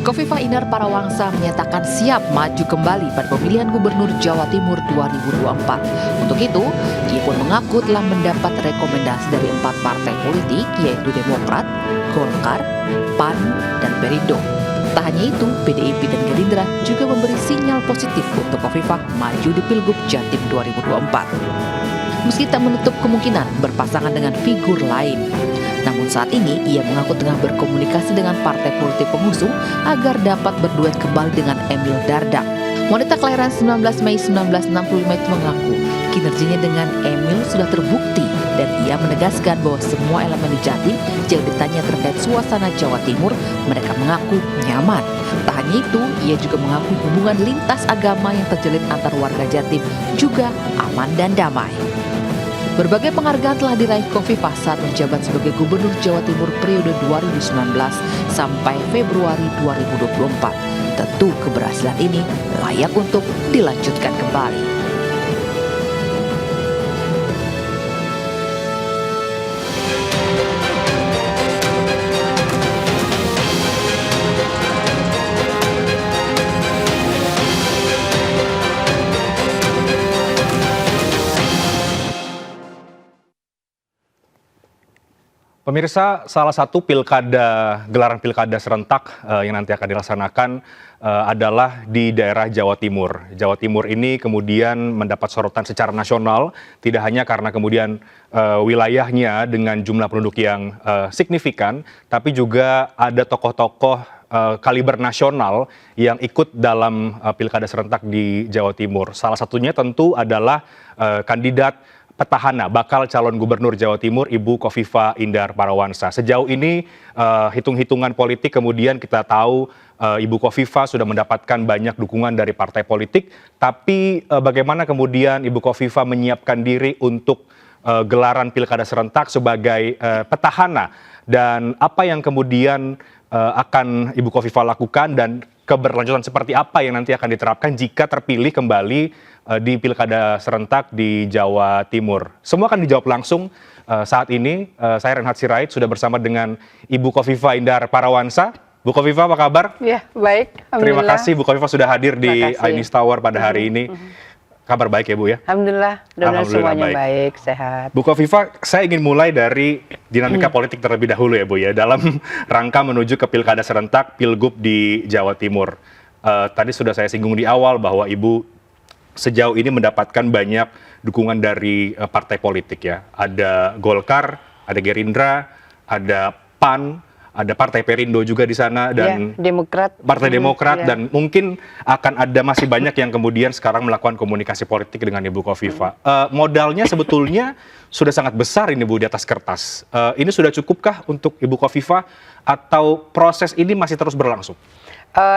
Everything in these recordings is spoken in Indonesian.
Khofifah Indar Parawangsa menyatakan siap maju kembali pada pemilihan Gubernur Jawa Timur 2024. Untuk itu, ia pun mengaku telah mendapat rekomendasi dari 4 partai politik, yaitu Demokrat, Golkar, PAN, dan Perindo. Tak hanya itu, PDIP dan Gerindra juga memberi sinyal positif untuk Khofifah maju di Pilgub Jatim 2024. Meski tak menutup kemungkinan berpasangan dengan figur lain. Namun saat ini ia mengaku tengah berkomunikasi dengan partai politik pengusung agar dapat berduet kembali dengan Emil Dardak. Wanita kelahiran 19 Mei 1965 itu mengaku kinerjanya dengan Emil sudah terbukti dan ia menegaskan bahwa semua elemen di Jatim jika ditanya terkait suasana Jawa Timur, mereka mengaku nyaman. Tak hanya itu, ia juga mengakui hubungan lintas agama yang terjalin antar warga Jatim juga aman dan damai. Berbagai penghargaan telah diraih Khofifah saat menjabat sebagai Gubernur Jawa Timur periode 2019 sampai Februari 2024. Tentu keberhasilan ini layak untuk dilanjutkan kembali. Pemirsa, salah satu gelaran pilkada serentak yang nanti akan dilaksanakan adalah di daerah Jawa Timur. Jawa Timur ini kemudian mendapat sorotan secara nasional, tidak hanya karena kemudian wilayahnya dengan jumlah penduduk yang signifikan, tapi juga ada tokoh-tokoh kaliber nasional yang ikut dalam pilkada serentak di Jawa Timur. Salah satunya tentu adalah kandidat petahana bakal calon gubernur Jawa Timur Ibu Khofifah Indar Parawangsa. Sejauh ini hitung-hitungan politik kemudian kita tahu Ibu Khofifah sudah mendapatkan banyak dukungan dari partai politik, tapi bagaimana kemudian Ibu Khofifah menyiapkan diri untuk gelaran pilkada serentak sebagai petahana dan apa yang kemudian akan Ibu Khofifah lakukan dan keberlanjutan seperti apa yang nanti akan diterapkan jika terpilih kembali di pilkada serentak di Jawa Timur. Semua akan dijawab langsung saat ini. Saya Renhat Sirait sudah bersama dengan Ibu Khofifah Indar Parawangsa. Bu Khofifah, apa kabar? Ya, baik. Terima kasih Bu Khofifah sudah hadir di Ainis Tower pada hari ini. Kabar baik ya Bu ya? Alhamdulillah, semuanya baik, sehat. Bu Khofifah, saya ingin mulai dari dinamika politik terlebih dahulu ya Bu ya, dalam rangka menuju ke pilkada serentak Pilgub di Jawa Timur. Tadi sudah saya singgung di awal bahwa Ibu sejauh ini mendapatkan banyak dukungan dari partai politik ya. Ada Golkar, ada Gerindra, ada PAN, ada Partai Perindo juga di sana dan ya, Demokrat. Partai Demokrat dan mungkin akan ada masih banyak yang kemudian sekarang melakukan komunikasi politik dengan Ibu Khofifah. Modalnya sebetulnya sudah sangat besar ini Bu di atas kertas. Ini sudah cukupkah untuk Ibu Khofifah atau proses ini masih terus berlangsung?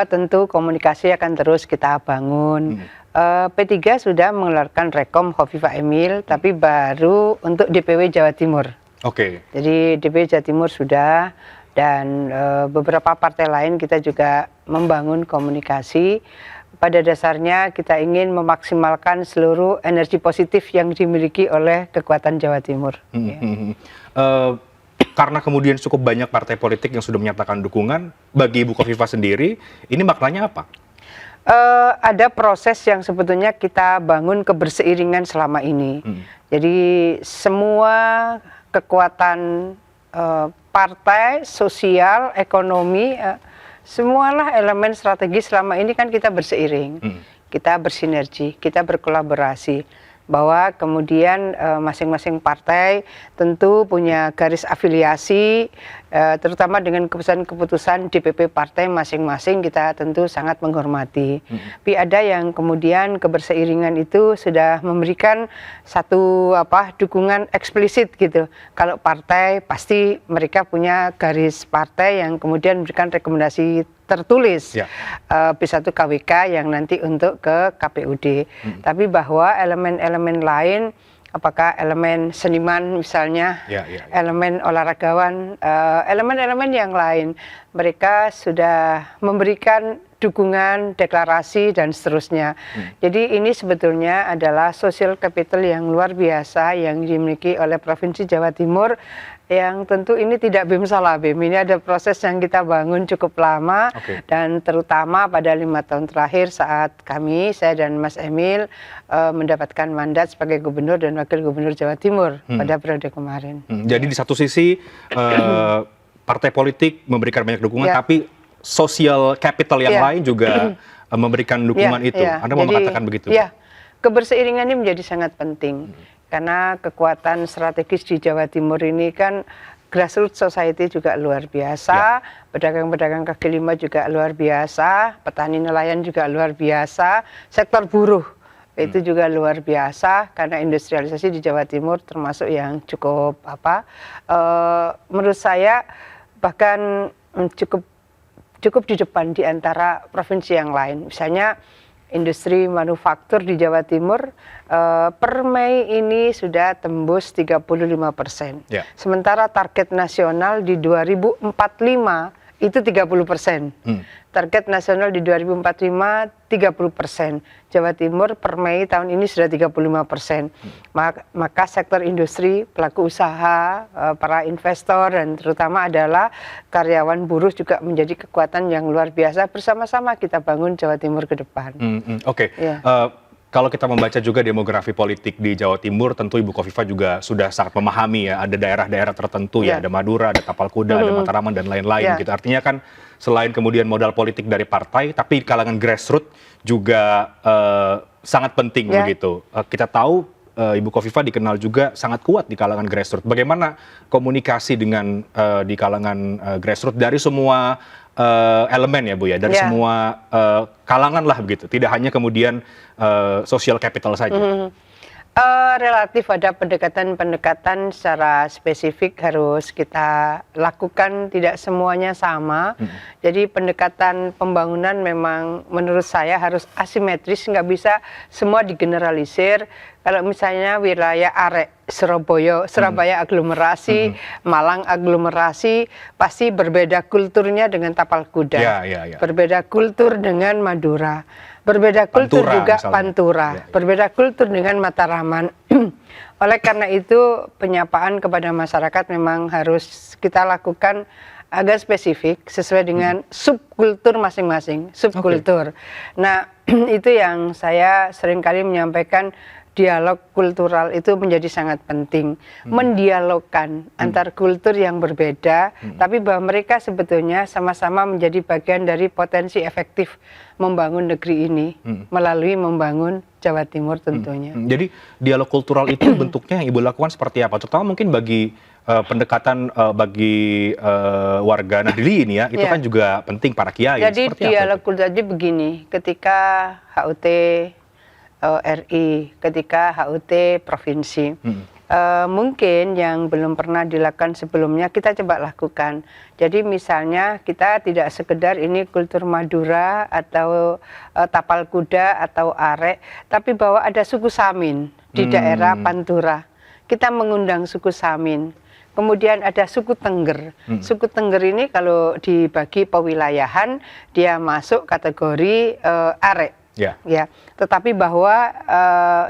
Tentu komunikasi akan terus kita bangun. P3 sudah mengeluarkan rekom Khofifah Emil, tapi baru untuk DPW Jawa Timur. Oke. Jadi DPW Jawa Timur sudah, dan beberapa partai lain kita juga membangun komunikasi. Pada dasarnya kita ingin memaksimalkan seluruh energi positif yang dimiliki oleh kekuatan Jawa Timur. Karena kemudian cukup banyak partai politik yang sudah menyatakan dukungan, bagi Ibu Khofifah sendiri, ini maknanya apa? Ada proses yang sebetulnya kita bangun keberseiringan selama ini. Jadi semua kekuatan partai, sosial, ekonomi, semualah elemen strategi selama ini kan kita berseiring, kita bersinergi, kita berkolaborasi. Bahwa kemudian masing-masing partai tentu punya garis afiliasi, terutama dengan keputusan-keputusan DPP partai masing-masing kita tentu sangat menghormati. Tapi ada yang kemudian keberseiringan itu sudah memberikan satu dukungan eksplisit gitu. Kalau partai pasti mereka punya garis partai yang kemudian memberikan rekomendasi tertulis P1 KWK yang nanti untuk ke KPUD. Tapi bahwa elemen-elemen lain, apakah elemen seniman misalnya, elemen olahragawan, elemen-elemen yang lain, mereka sudah memberikan dukungan, deklarasi, dan seterusnya. Jadi ini sebetulnya adalah social capital yang luar biasa yang dimiliki oleh Provinsi Jawa Timur, yang tentu ini tidak bim salah bim. Ini ada proses yang kita bangun cukup lama, dan terutama pada 5 tahun terakhir saat saya dan Mas Emil mendapatkan mandat sebagai gubernur dan wakil gubernur Jawa Timur pada periode kemarin. Jadi di satu sisi partai politik memberikan banyak dukungan, tapi social capital yang lain juga memberikan dukungan itu. Anda mau mengatakan begitu? Ya, keberseiringan ini menjadi sangat penting. Karena kekuatan strategis di Jawa Timur ini kan grassroots society juga luar biasa, pedagang-pedagang kaki lima juga luar biasa, petani nelayan juga luar biasa, sektor buruh itu juga luar biasa, karena industrialisasi di Jawa Timur termasuk yang cukup menurut saya bahkan cukup di depan di antara provinsi yang lain. Misalnya industri manufaktur di Jawa Timur per Mei ini sudah tembus 35%. Sementara target nasional di 2045 itu 30%. Target nasional di 2045 30%. Jawa Timur per Mei tahun ini sudah 35%. Maka sektor industri, pelaku usaha, para investor dan terutama adalah karyawan buruh juga menjadi kekuatan yang luar biasa. Bersama-sama kita bangun Jawa Timur ke depan. Kalau kita membaca juga demografi politik di Jawa Timur, tentu Ibu Khofifah juga sudah sangat memahami ya, ada daerah-daerah tertentu ya, ada Madura, ada Tapal Kuda, ada Mataraman dan lain-lain gitu. Artinya kan selain kemudian modal politik dari partai, tapi di kalangan grassroots juga sangat penting begitu. Kita tahu Ibu Khofifah dikenal juga sangat kuat di kalangan grassroots. Bagaimana komunikasi dengan di kalangan grassroots dari semua elemen ya Bu ya, dari semua kalangan lah begitu, tidak hanya kemudian social capital saja. Relatif ada pendekatan-pendekatan secara spesifik harus kita lakukan, tidak semuanya sama. Jadi pendekatan pembangunan memang menurut saya harus asimetris, nggak bisa semua digeneralisir. Kalau misalnya wilayah Arek, Surabaya aglomerasi, Malang aglomerasi, pasti berbeda kulturnya dengan Tapal Kuda, berbeda kultur dengan Madura, berbeda kultur Pantura, juga misalnya. Pantura, berbeda kultur dengan Mataraman. Oleh karena itu penyapaan kepada masyarakat memang harus kita lakukan agak spesifik sesuai dengan subkultur masing-masing, subkultur. Nah itu yang saya seringkali menyampaikan, dialog kultural itu menjadi sangat penting, mendialogkan antar kultur yang berbeda, tapi bahwa mereka sebetulnya sama-sama menjadi bagian dari potensi efektif membangun negeri ini melalui membangun Jawa Timur tentunya. Jadi dialog kultural itu bentuknya yang Ibu lakukan seperti apa? Terutama mungkin bagi pendekatan bagi warga Nadili ini ya, itu kan juga penting para kiai. Jadi dialog kultural jadi begini, ketika HUT RI, ketika HUT provinsi. Mungkin yang belum pernah dilakukan sebelumnya kita coba lakukan. Jadi misalnya kita tidak sekedar ini kultur Madura atau Tapal Kuda atau Arek, tapi bahwa ada suku Samin di daerah Pantura. Kita mengundang suku Samin. Kemudian ada suku Tengger. Suku Tengger ini kalau dibagi pewilayahan dia masuk kategori Arek. Ya, tetapi bahwa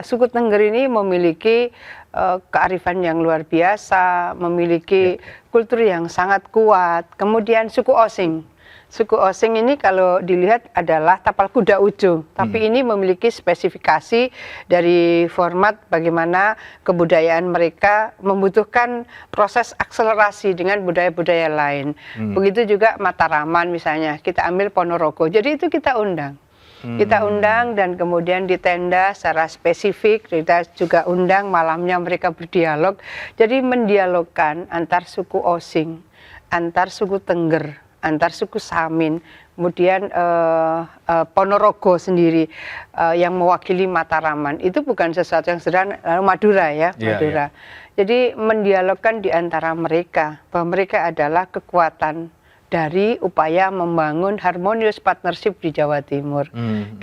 suku Tengger ini memiliki kearifan yang luar biasa, memiliki kultur yang sangat kuat. Kemudian suku Osing. Suku Osing ini kalau dilihat adalah Tapal Kuda ujung, tapi ini memiliki spesifikasi dari format bagaimana kebudayaan mereka membutuhkan proses akselerasi dengan budaya-budaya lain. Begitu juga Mataraman misalnya, kita ambil Ponorogo, jadi itu kita undang. Kita undang dan kemudian di tenda secara spesifik, kita juga undang malamnya mereka berdialog. Jadi mendialogkan antar suku Osing, antar suku Tengger, antar suku Samin, kemudian Ponorogo sendiri yang mewakili Mataraman. Itu bukan sesuatu yang sederhana, Madura ya, Madura. Jadi mendialogkan di antara mereka, bahwa mereka adalah kekuatan dari upaya membangun harmonious partnership di Jawa Timur.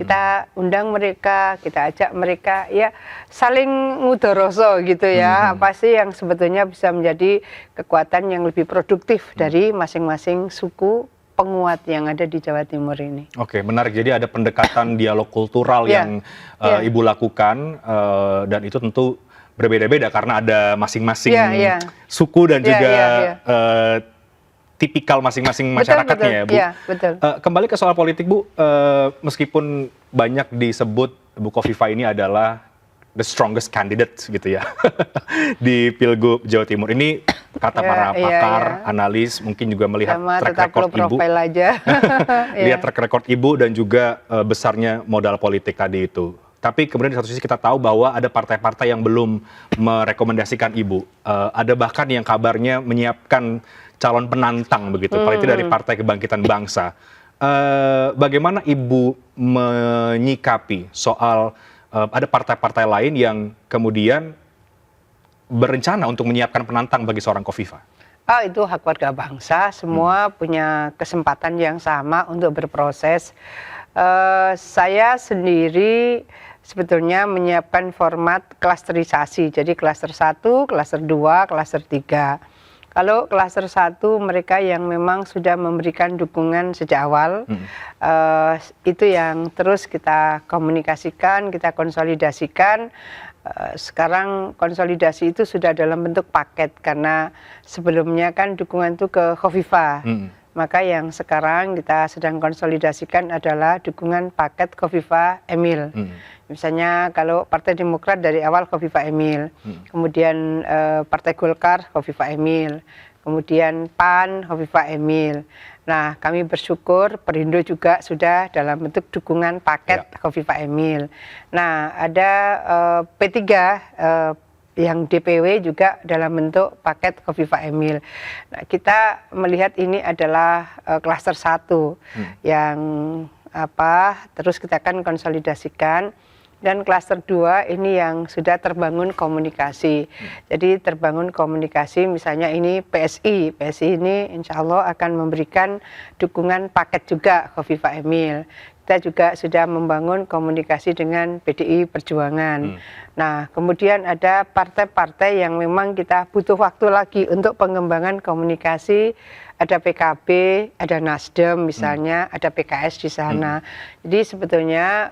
Kita undang mereka, kita ajak mereka ya saling ngudoroso gitu ya. Apa sih yang sebetulnya bisa menjadi kekuatan yang lebih produktif dari masing-masing suku penguat yang ada di Jawa Timur ini. Oke, menarik. Jadi ada pendekatan dialog kultural yang Ibu lakukan dan itu tentu berbeda-beda karena ada masing-masing Iya. suku dan Iya, juga iya. tipikal masing-masing Betul, masyarakatnya betul. ya Bu. Iya, betul. Kembali ke soal politik Bu, meskipun banyak disebut Bu Kofifa ini adalah the strongest candidate gitu ya di Pilgub Jawa Timur. Ini kata Ya, para iya, pakar, iya. analis, mungkin juga melihat Sama track tetap record low Ibu. profile aja. Lihat Iya. track record Ibu dan juga besarnya modal politik tadi itu. Tapi kemudian di satu sisi kita tahu bahwa ada partai-partai yang belum merekomendasikan Ibu. Ada bahkan yang kabarnya menyiapkan calon penantang begitu, paling tidak dari Partai Kebangkitan Bangsa. Bagaimana Ibu menyikapi soal ada partai-partai lain yang kemudian berencana untuk menyiapkan penantang bagi seorang Kofifa? Itu hak warga bangsa, semua punya kesempatan yang sama untuk berproses. Saya sendiri sebetulnya menyiapkan format klasterisasi, jadi klaster 1, klaster 2, klaster 3. Kalau klaster 1 mereka yang memang sudah memberikan dukungan sejak awal, itu yang terus kita komunikasikan, kita konsolidasikan. Sekarang konsolidasi itu sudah dalam bentuk paket karena sebelumnya kan dukungan itu ke Kofifa. Maka yang sekarang kita sedang konsolidasikan adalah dukungan paket Kofifa Emil. Misalnya kalau Partai Demokrat dari awal Kofifa Emil, kemudian Partai Golkar Kofifa Emil, kemudian PAN Kofifa Emil. Nah, kami bersyukur Perindo juga sudah dalam bentuk dukungan paket Kofifa Emil. Nah, ada P3 yang DPW juga dalam bentuk paket Kofifa Emil. Nah, kita melihat ini adalah klaster 1 yang terus kita akan konsolidasikan. Dan klaster 2 ini yang sudah terbangun komunikasi. Jadi terbangun komunikasi misalnya ini PSI. PSI ini insya Allah akan memberikan dukungan paket juga Kofifa Emil. Kita juga sudah membangun komunikasi dengan PDI Perjuangan. Nah, kemudian ada partai-partai yang memang kita butuh waktu lagi untuk pengembangan komunikasi. Ada PKB, ada Nasdem misalnya, ada PKS di sana. Jadi sebetulnya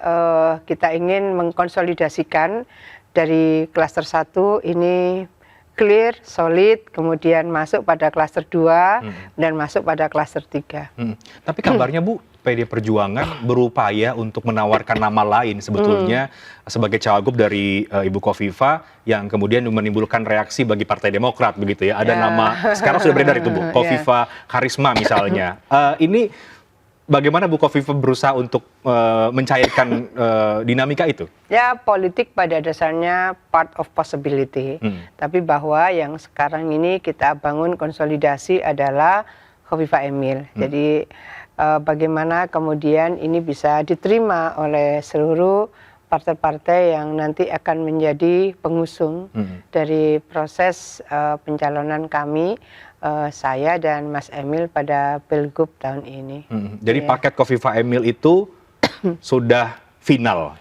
kita ingin mengkonsolidasikan dari klaster 1 ini clear, solid, kemudian masuk pada klaster 2 dan masuk pada klaster 3. Tapi kabarnya Bu, PD Perjuangan berupaya untuk menawarkan nama lain sebetulnya sebagai cawagup dari Ibu Kofifa yang kemudian menimbulkan reaksi bagi Partai Demokrat begitu ya. Ada nama sekarang sudah beredar itu Bu, Kofifa Karisma misalnya. Ini bagaimana Bu Kofifa berusaha untuk mencairkan dinamika itu? Ya, politik pada dasarnya part of possibility. Tapi bahwa yang sekarang ini kita bangun konsolidasi adalah Kofifa Emil. Jadi bagaimana kemudian ini bisa diterima oleh seluruh partai-partai yang nanti akan menjadi pengusung dari proses pencalonan kami, saya dan Mas Emil pada Pilgub tahun ini. Jadi paket Kofifa Emil itu sudah final?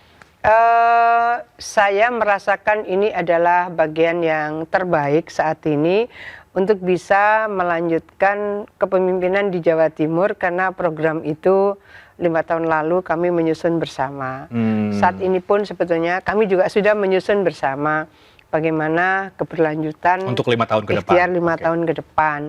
Saya merasakan ini adalah bagian yang terbaik saat ini untuk bisa melanjutkan kepemimpinan di Jawa Timur karena program itu 5 tahun lalu kami menyusun bersama. Saat ini pun sebetulnya kami juga sudah menyusun bersama bagaimana keberlanjutan untuk 5 tahun ke depan. Ikhtiar 5 tahun ke depan.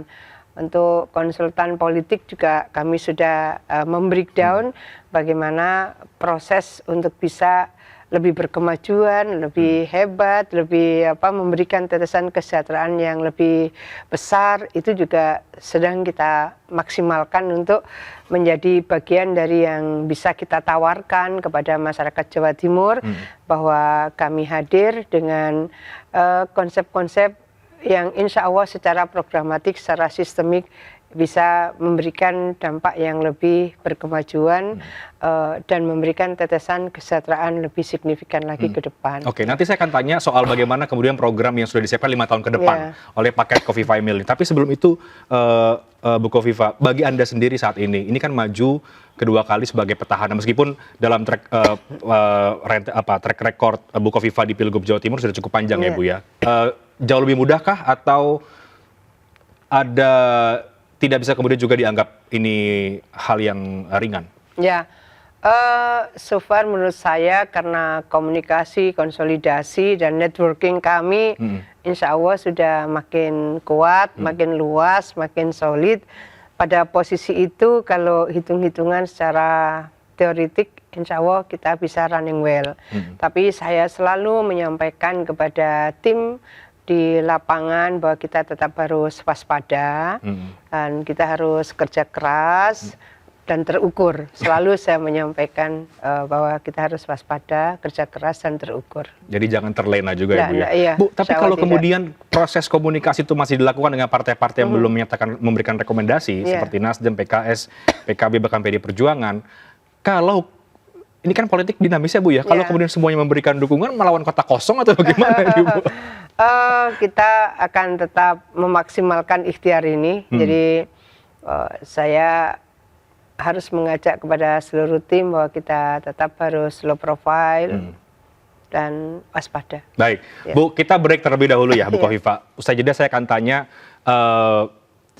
Untuk konsultan politik juga kami sudah membreakdown bagaimana proses untuk bisa lebih berkemajuan, lebih hebat, lebih memberikan tetesan kesejahteraan yang lebih besar, itu juga sedang kita maksimalkan untuk menjadi bagian dari yang bisa kita tawarkan kepada masyarakat Jawa Timur, bahwa kami hadir dengan konsep-konsep yang insya Allah secara programatik, secara sistemik bisa memberikan dampak yang lebih berkemajuan dan memberikan tetesan kesejahteraan lebih signifikan lagi ke depan. Oke, nanti saya akan tanya soal bagaimana kemudian program yang sudah disiapkan 5 tahun ke depan oleh paket Kofifa Emil. Tapi sebelum itu, Bu Kofifa, bagi Anda sendiri saat ini kan maju kedua kali sebagai petahana, meskipun dalam track record Bu Kofifa di Pilgub Jawa Timur sudah cukup panjang ya Bu ya. Jauh lebih mudahkah atau ada tidak bisa kemudian juga dianggap ini hal yang ringan? Ya, So far menurut saya karena komunikasi, konsolidasi, dan networking kami insya Allah sudah makin kuat, makin luas, makin solid. Pada posisi itu kalau hitung-hitungan secara teoritik insya Allah kita bisa running well. Tapi saya selalu menyampaikan kepada tim di lapangan bahwa kita tetap harus waspada dan kita harus kerja keras dan terukur. Selalu saya menyampaikan bahwa kita harus waspada, kerja keras dan terukur. Jadi jangan terlena juga ya Bu ya. Iya, Bu, tapi kalau kemudian proses komunikasi itu masih dilakukan dengan partai-partai yang belum memberikan rekomendasi seperti Nasdem, PKS, PKB bahkan PD Perjuangan, kalau ini kan politik dinamis ya Bu ya. Kalau kemudian semuanya memberikan dukungan melawan kota kosong atau bagaimana Bu? Kita akan tetap memaksimalkan ikhtiar ini. Jadi saya harus mengajak kepada seluruh tim bahwa kita tetap harus low profile dan waspada. Baik, Bu, kita break terlebih dahulu ya Bu Khofifah. Usai jeda saya akan tanya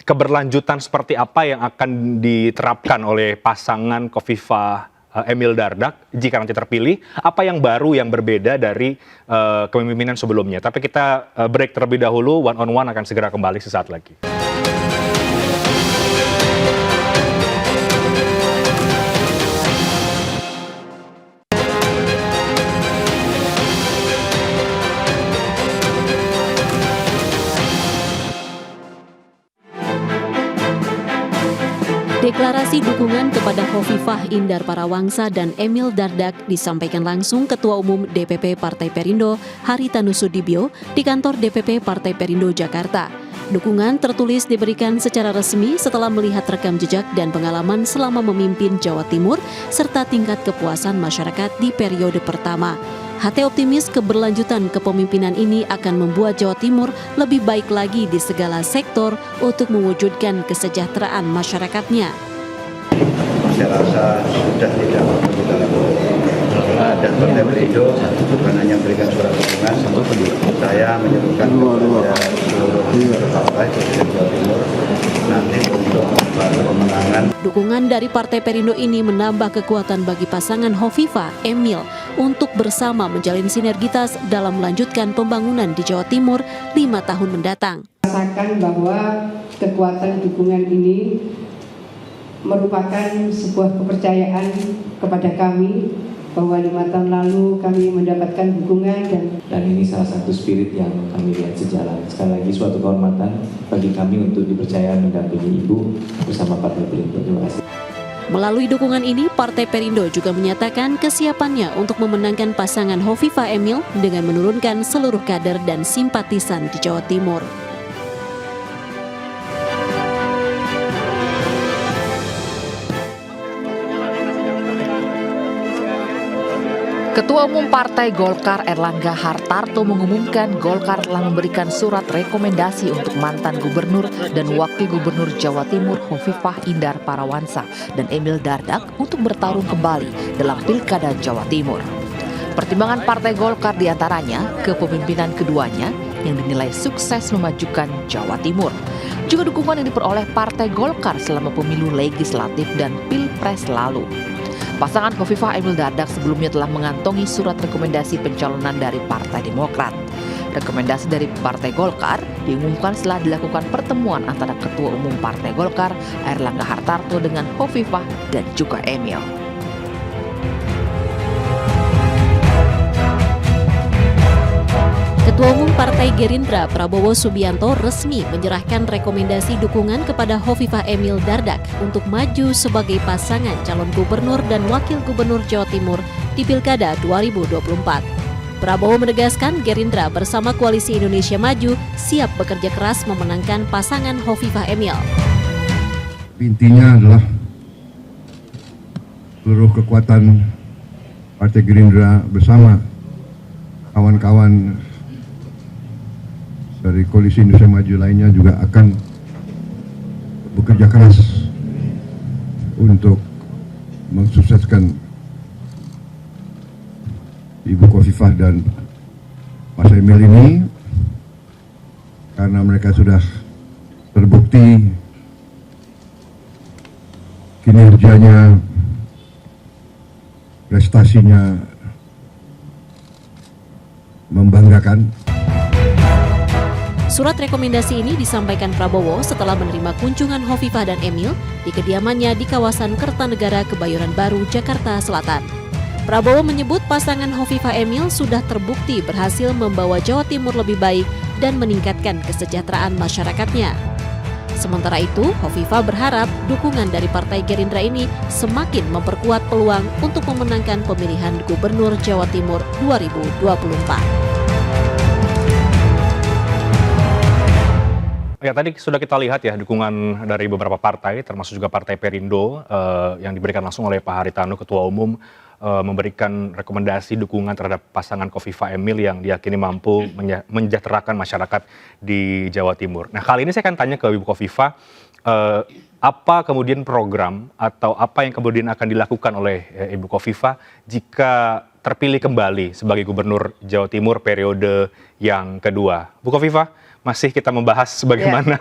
keberlanjutan seperti apa yang akan diterapkan oleh pasangan Khofifah Emil Dardak jika nanti terpilih, apa yang baru yang berbeda dari kepemimpinan sebelumnya. Tapi kita break terlebih dahulu, One on One akan segera kembali sesaat lagi. Deklarasi dukungan kepada Khofifah Indar Parawangsa dan Emil Dardak disampaikan langsung Ketua Umum DPP Partai Perindo Haritanu Sudibyo di kantor DPP Partai Perindo Jakarta. Dukungan tertulis diberikan secara resmi setelah melihat rekam jejak dan pengalaman selama memimpin Jawa Timur serta tingkat kepuasan masyarakat di periode pertama. HT optimis keberlanjutan kepemimpinan ini akan membuat Jawa Timur lebih baik lagi di segala sektor untuk mewujudkan kesejahteraan masyarakatnya. Saya rasa sudah tidak perlu dan Partai Perindo bukan hanya memberikan surat dukungan, saya menyebutkan kepada seluruh partai di Jawa Timur nanti untuk membantu pemenangan. Dukungan dari Partai Perindo ini menambah kekuatan bagi pasangan Khofifah Emil untuk bersama menjalin sinergitas dalam melanjutkan pembangunan di Jawa Timur 5 tahun mendatang. Rasakan bahwa kekuatan dukungan ini merupakan sebuah kepercayaan kepada kami bahwa 5 tahun lalu kami mendapatkan dukungan dan ini salah satu spirit yang kami lihat sejalan. Sekali lagi suatu kehormatan bagi kami untuk dipercaya mendampingi Ibu bersama Partai Perindo. Terima kasih. Melalui dukungan ini, Partai Perindo juga menyatakan kesiapannya untuk memenangkan pasangan Khofifah Emil dengan menurunkan seluruh kader dan simpatisan di Jawa Timur. Ketua Umum Partai Golkar Erlangga Hartarto mengumumkan Golkar telah memberikan surat rekomendasi untuk mantan Gubernur dan Wakil Gubernur Jawa Timur Khofifah Indar Parawangsa dan Emil Dardak untuk bertarung kembali dalam Pilkada Jawa Timur. Pertimbangan Partai Golkar diantaranya kepemimpinan keduanya yang dinilai sukses memajukan Jawa Timur. Juga dukungan yang diperoleh Partai Golkar selama pemilu legislatif dan pilpres lalu. Pasangan Khofifah Emil Dardak sebelumnya telah mengantongi surat rekomendasi pencalonan dari Partai Demokrat. Rekomendasi dari Partai Golkar diumumkan setelah dilakukan pertemuan antara Ketua Umum Partai Golkar Erlangga Hartarto dengan Khofifah dan juga Emil. Ketua Umum Partai Gerindra Prabowo Subianto resmi menyerahkan rekomendasi dukungan kepada Khofifah Emil Dardak untuk maju sebagai pasangan calon gubernur dan wakil gubernur Jawa Timur di Pilkada 2024. Prabowo menegaskan Gerindra bersama Koalisi Indonesia Maju siap bekerja keras memenangkan pasangan Khofifah Emil. Intinya adalah seluruh kekuatan Partai Gerindra bersama kawan-kawan dari Koalisi Indonesia Maju lainnya juga akan bekerja keras untuk mensukseskan Ibu Khofifah dan Mas Emil ini, karena mereka sudah terbukti kinerjanya prestasinya membanggakan. Surat rekomendasi ini disampaikan Prabowo setelah menerima kunjungan Hovifah dan Emil di kediamannya di kawasan Kertanegara, Kebayoran Baru, Jakarta Selatan. Prabowo menyebut pasangan Hovifah Emil sudah terbukti berhasil membawa Jawa Timur lebih baik dan meningkatkan kesejahteraan masyarakatnya. Sementara itu, Hovifah berharap dukungan dari Partai Gerindra ini semakin memperkuat peluang untuk memenangkan pemilihan Gubernur Jawa Timur 2024. Ya, tadi sudah kita lihat ya dukungan dari beberapa partai, termasuk juga Partai Perindo yang diberikan langsung oleh Pak Haritanu, Ketua Umum, memberikan rekomendasi dukungan terhadap pasangan Hovifah Emil yang diyakini mampu mensejahterakan masyarakat di Jawa Timur. Nah, kali ini saya akan tanya ke Ibu Hovifah, apa kemudian program atau apa yang kemudian akan dilakukan oleh Ibu Hovifah jika terpilih kembali sebagai Gubernur Jawa Timur periode yang kedua. Bu Hovifah, masih kita membahas bagaimana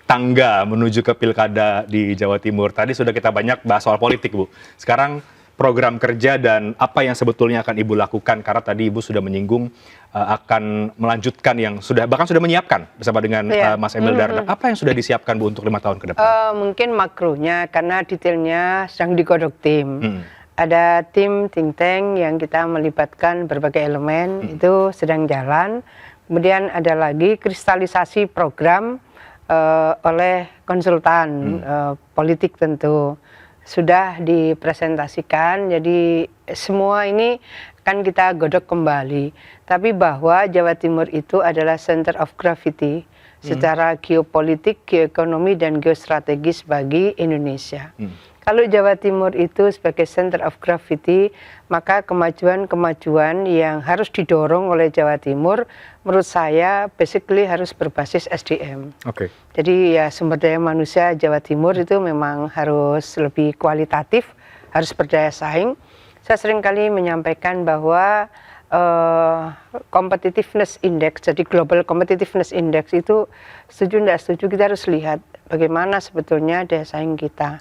tangga menuju ke pilkada di Jawa Timur. Tadi sudah kita banyak bahas soal politik, Bu. Sekarang program kerja dan apa yang sebetulnya akan Ibu lakukan, karena tadi Ibu sudah menyinggung akan melanjutkan yang bahkan sudah menyiapkan bersama dengan Mas Emil Dardak. Apa yang sudah disiapkan, Bu, untuk 5 tahun ke depan? Mungkin makronya, karena detailnya sedang digodok tim. Ada tim think tank yang kita melibatkan berbagai elemen, itu sedang jalan. Kemudian ada lagi kristalisasi program oleh konsultan politik tentu. Sudah dipresentasikan, jadi semua ini akan kita godok kembali. Tapi bahwa Jawa Timur itu adalah center of gravity secara geopolitik, geoekonomi, dan geostrategis bagi Indonesia. Kalau Jawa Timur itu sebagai center of gravity, maka kemajuan-kemajuan yang harus didorong oleh Jawa Timur, menurut saya basically harus berbasis SDM. Jadi ya sumber daya manusia Jawa Timur itu memang harus lebih kualitatif, harus berdaya saing. Saya seringkali menyampaikan bahwa competitiveness index, jadi global competitiveness index itu setuju tidak setuju, kita harus lihat bagaimana sebetulnya daya saing kita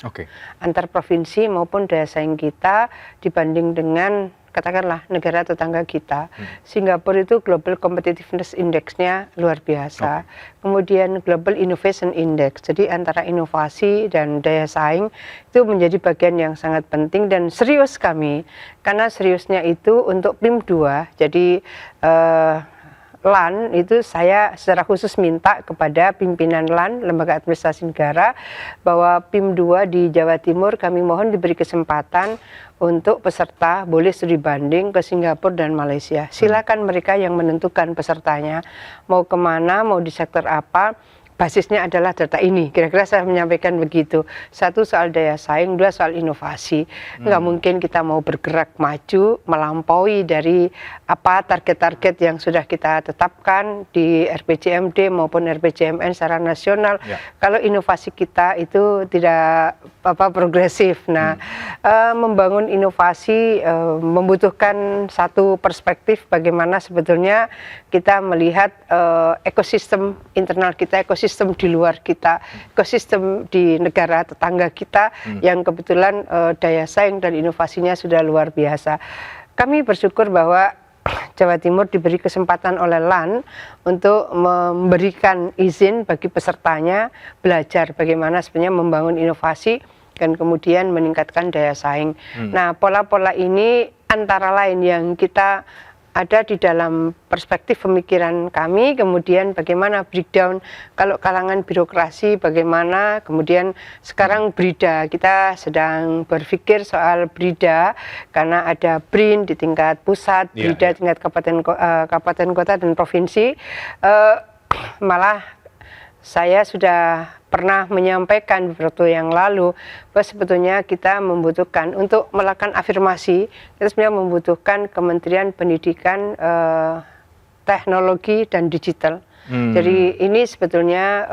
antar provinsi maupun daya saing kita dibanding dengan katakanlah negara tetangga kita. Singapura itu Global Competitiveness Index-nya luar biasa. Kemudian Global Innovation Index, jadi antara inovasi dan daya saing itu menjadi bagian yang sangat penting dan serius kami. Karena seriusnya itu untuk PIM 2, jadi LAN itu saya secara khusus minta kepada pimpinan LAN, Lembaga Administrasi Negara, bahwa PIM 2 di Jawa Timur kami mohon diberi kesempatan untuk peserta boleh studi banding ke Singapura dan Malaysia. Silakan mereka yang menentukan pesertanya, mau kemana, mau di sektor apa. Basisnya adalah data ini, kira-kira saya menyampaikan begitu. 1 soal daya saing, 2 soal inovasi. Nggak mungkin kita mau bergerak maju, melampaui dari apa target-target yang sudah kita tetapkan di RPJMD maupun RPJMN secara nasional. Kalau inovasi kita itu tidak progresif. Nah, membangun inovasi membutuhkan satu perspektif bagaimana sebetulnya kita melihat ekosistem internal kita, ekosistem di luar kita, ekosistem di negara tetangga kita yang kebetulan daya saing dan inovasinya sudah luar biasa. Kami bersyukur bahwa Jawa Timur diberi kesempatan oleh LAN untuk memberikan izin bagi pesertanya belajar bagaimana sebenarnya membangun inovasi dan kemudian meningkatkan daya saing. Nah, pola-pola ini antara lain yang kita ada di dalam perspektif pemikiran kami, kemudian bagaimana breakdown kalau kalangan birokrasi, bagaimana kemudian sekarang BRIDA, kita sedang berpikir soal BRIDA karena ada BRIN di tingkat pusat, BRIDA tingkat kabupaten kota dan provinsi. Malah saya sudah pernah menyampaikan beberapa yang lalu bahwa sebetulnya kita membutuhkan untuk melakukan afirmasi, kita sebenarnya membutuhkan Kementerian Pendidikan, Teknologi dan Digital. Jadi ini sebetulnya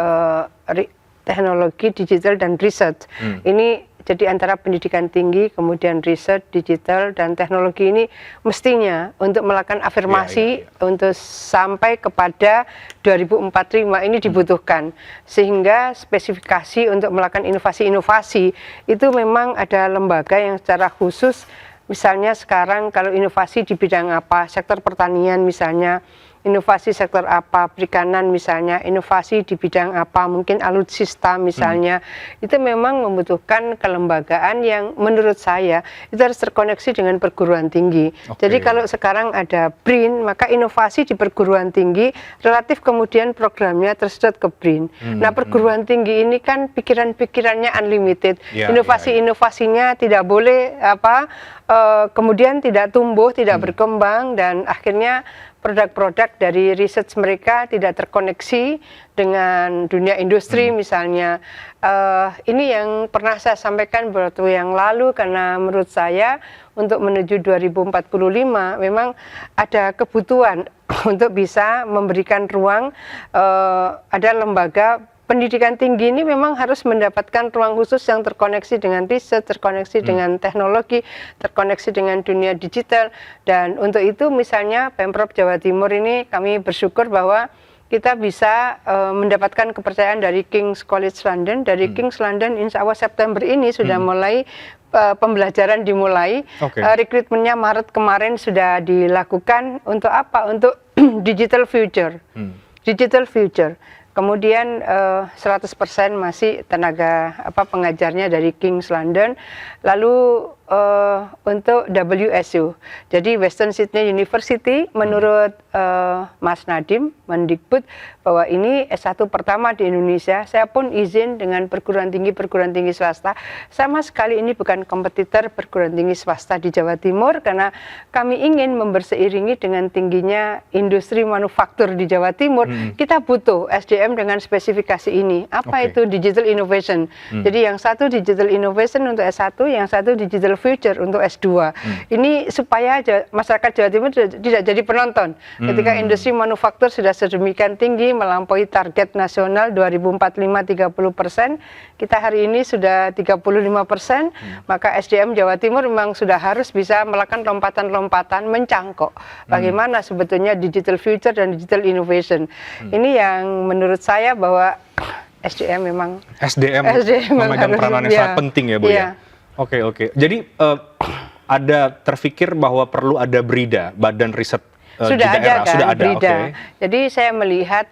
teknologi digital dan riset ini Jadi antara pendidikan tinggi, kemudian riset, digital, dan teknologi ini mestinya untuk melakukan afirmasi untuk sampai kepada 2045 ini dibutuhkan. Sehingga spesifikasi untuk melakukan inovasi-inovasi itu memang ada lembaga yang secara khusus, misalnya sekarang kalau inovasi di bidang apa, sektor pertanian misalnya, inovasi sektor apa, perikanan misalnya, inovasi di bidang apa, mungkin alutsista misalnya, itu memang membutuhkan kelembagaan yang menurut saya itu harus terkoneksi dengan perguruan tinggi. Jadi kalau sekarang ada BRIN, maka inovasi di perguruan tinggi relatif kemudian programnya tersedot ke BRIN. Nah, perguruan tinggi ini kan pikiran-pikirannya unlimited, inovasi-inovasinya tidak boleh kemudian tidak tumbuh, tidak berkembang, dan akhirnya produk-produk dari riset mereka tidak terkoneksi dengan dunia industri misalnya. Ini yang pernah saya sampaikan beberapa waktu yang lalu, karena menurut saya untuk menuju 2045 memang ada kebutuhan untuk bisa memberikan ruang, ada lembaga pendidikan tinggi ini memang harus mendapatkan ruang khusus yang terkoneksi dengan riset, terkoneksi dengan teknologi, terkoneksi dengan dunia digital. Dan untuk itu misalnya Pemprov Jawa Timur ini kami bersyukur bahwa kita bisa mendapatkan kepercayaan dari King's College London. Dari King's London insya Allah September ini sudah mulai pembelajaran dimulai. Rekrutmennya Maret kemarin sudah dilakukan untuk apa? Untuk digital future. Digital future. Kemudian 100% masih tenaga pengajarnya dari King's London. Lalu untuk WSU, jadi Western Sydney University, menurut Mas Nadiem Mendikbud bahwa ini S1 pertama di Indonesia. Saya pun izin dengan perguruan tinggi swasta. Sama sekali ini bukan kompetitor perguruan tinggi swasta di Jawa Timur, karena kami ingin memberseiringi dengan tingginya industri manufaktur di Jawa Timur. Kita butuh SDM dengan spesifikasi ini. Apa itu digital innovation? Jadi yang satu digital innovation untuk S1, yang satu digital future untuk S2. Ini supaya masyarakat Jawa Timur tidak jadi penonton. Ketika industri manufaktur sudah sedemikian tinggi, melampaui target nasional 2045 30%, kita hari ini sudah 35%, maka SDM Jawa Timur memang sudah harus bisa melakukan lompatan-lompatan mencangkok bagaimana sebetulnya digital future dan digital innovation. Ini yang menurut saya bahwa SDM memang memegang peranan yang sangat penting ya Bu ya. Oke. Jadi ada terfikir bahwa perlu ada BRIDA, Badan Riset di Daerah. Sudah ada. Jadi saya melihat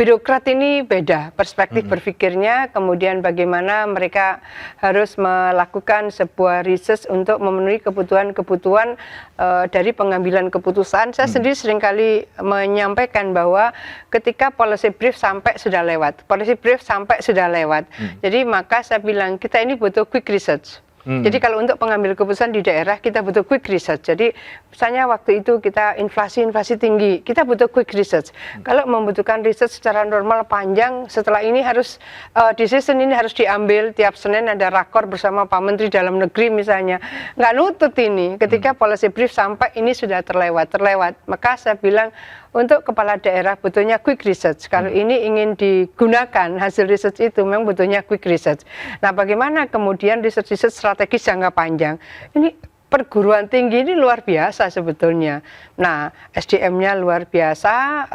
birokrat ini beda perspektif berpikirnya, kemudian bagaimana mereka harus melakukan sebuah riset untuk memenuhi kebutuhan-kebutuhan dari pengambilan keputusan. Saya sendiri seringkali menyampaikan bahwa ketika policy brief sampai sudah lewat, jadi maka saya bilang kita ini butuh quick research. Jadi kalau untuk pengambil keputusan di daerah kita butuh quick research. Jadi misalnya waktu itu kita inflasi tinggi, kita butuh quick research. Kalau membutuhkan riset secara normal panjang, setelah ini harus decision ini harus diambil tiap Senin ada rakor bersama Pak Menteri Dalam Negeri misalnya. Nggak nutut ini. Ketika policy brief sampai ini sudah terlewat. Maka saya bilang untuk kepala daerah butuhnya quick research. Kalau ini ingin digunakan hasil research itu memang butuhnya quick research. Nah, bagaimana kemudian research strategis jangka panjang? Ini perguruan tinggi ini luar biasa sebetulnya. Nah, SDM-nya luar biasa,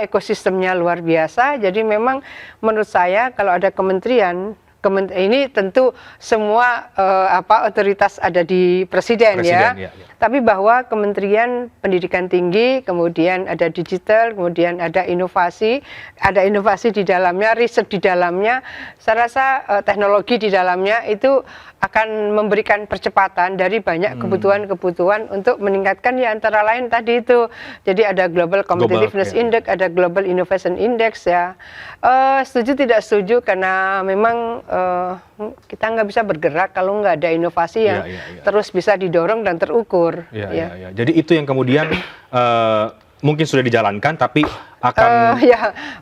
ekosistemnya luar biasa. Jadi memang menurut saya kalau ada kementerian ini tentu semua otoritas ada di presiden ya. Tapi bahwa Kementerian Pendidikan Tinggi, kemudian ada digital, kemudian ada inovasi di dalamnya, riset di dalamnya, saya rasa teknologi di dalamnya itu akan memberikan percepatan dari banyak kebutuhan-kebutuhan untuk meningkatkan ya antara lain tadi itu. Jadi ada Global Competitiveness Index, ada Global Innovation Index ya. Setuju tidak setuju karena memang kita nggak bisa bergerak kalau nggak ada inovasi yang terus bisa didorong dan terukur. Jadi itu yang kemudian mungkin sudah dijalankan tapi akan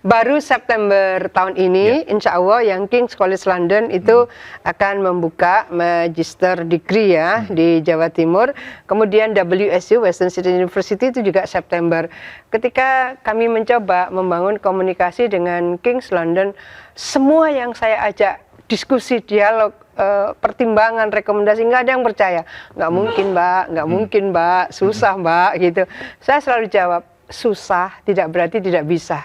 baru September tahun ini insya Allah yang King's College London itu akan membuka magister degree ya di Jawa Timur. Kemudian WSU Western Sydney University itu juga September. Ketika kami mencoba membangun komunikasi dengan King's London, semua yang saya ajak diskusi, dialog, pertimbangan, rekomendasi, nggak ada yang percaya. Nggak mungkin Mbak, nggak mungkin Mbak, susah Mbak gitu. Saya selalu jawab, susah tidak berarti tidak bisa.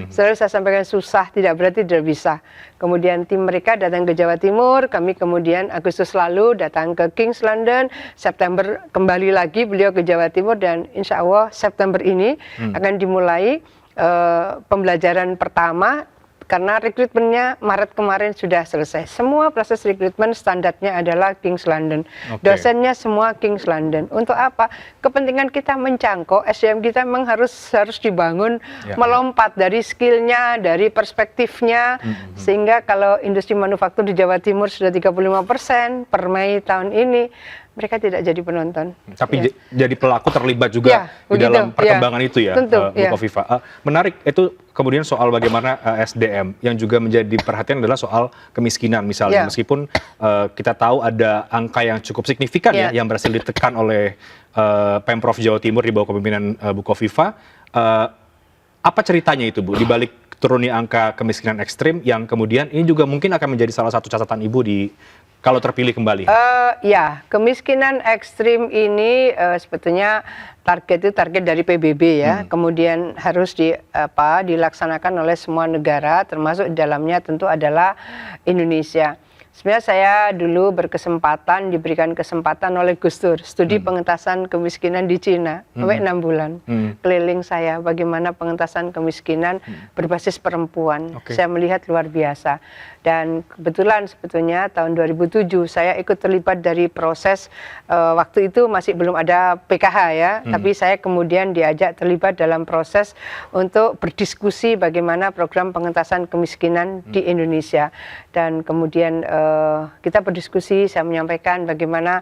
Selalu saya sampaikan susah tidak berarti tidak bisa. Kemudian tim mereka datang ke Jawa Timur, kami kemudian Agustus lalu datang ke King's London, September kembali lagi beliau ke Jawa Timur, dan insya Allah September ini akan dimulai pembelajaran pertama. Karena rekrutmennya Maret kemarin sudah selesai. Semua proses rekrutmen standarnya adalah King's London. Dosennya semua King's London. Untuk apa? Kepentingan kita mencangkok, SDM kita memang harus dibangun, melompat dari skillnya, dari perspektifnya. Sehingga kalau industri manufaktur di Jawa Timur sudah 35% per Mei tahun ini, mereka tidak jadi penonton. Tapi jadi pelaku terlibat juga di dalam perkembangan itu ya, Bu Kofifa. Menarik itu kemudian soal bagaimana SDM yang juga menjadi perhatian adalah soal kemiskinan misalnya. Meskipun kita tahu ada angka yang cukup signifikan ya yang berhasil ditekan oleh Pemprov Jawa Timur di bawah kepemimpinan Bu Kofifa. Apa ceritanya itu Bu, di balik turunnya angka kemiskinan ekstrim yang kemudian ini juga mungkin akan menjadi salah satu catatan Ibu di kalau terpilih kembali? Ya, kemiskinan ekstrim ini sebetulnya target dari PBB ya. Kemudian harus dilaksanakan oleh semua negara, termasuk di dalamnya tentu adalah Indonesia. Sebenarnya saya dulu diberikan kesempatan oleh Gus Dur, studi pengentasan kemiskinan di Cina, sampai 6 bulan. Keliling saya bagaimana pengentasan kemiskinan berbasis perempuan. Saya melihat luar biasa. Dan kebetulan sebetulnya tahun 2007 saya ikut terlibat dari proses, waktu itu masih belum ada PKH ya, tapi saya kemudian diajak terlibat dalam proses untuk berdiskusi bagaimana program pengentasan kemiskinan di Indonesia. Dan kemudian kita berdiskusi, saya menyampaikan bagaimana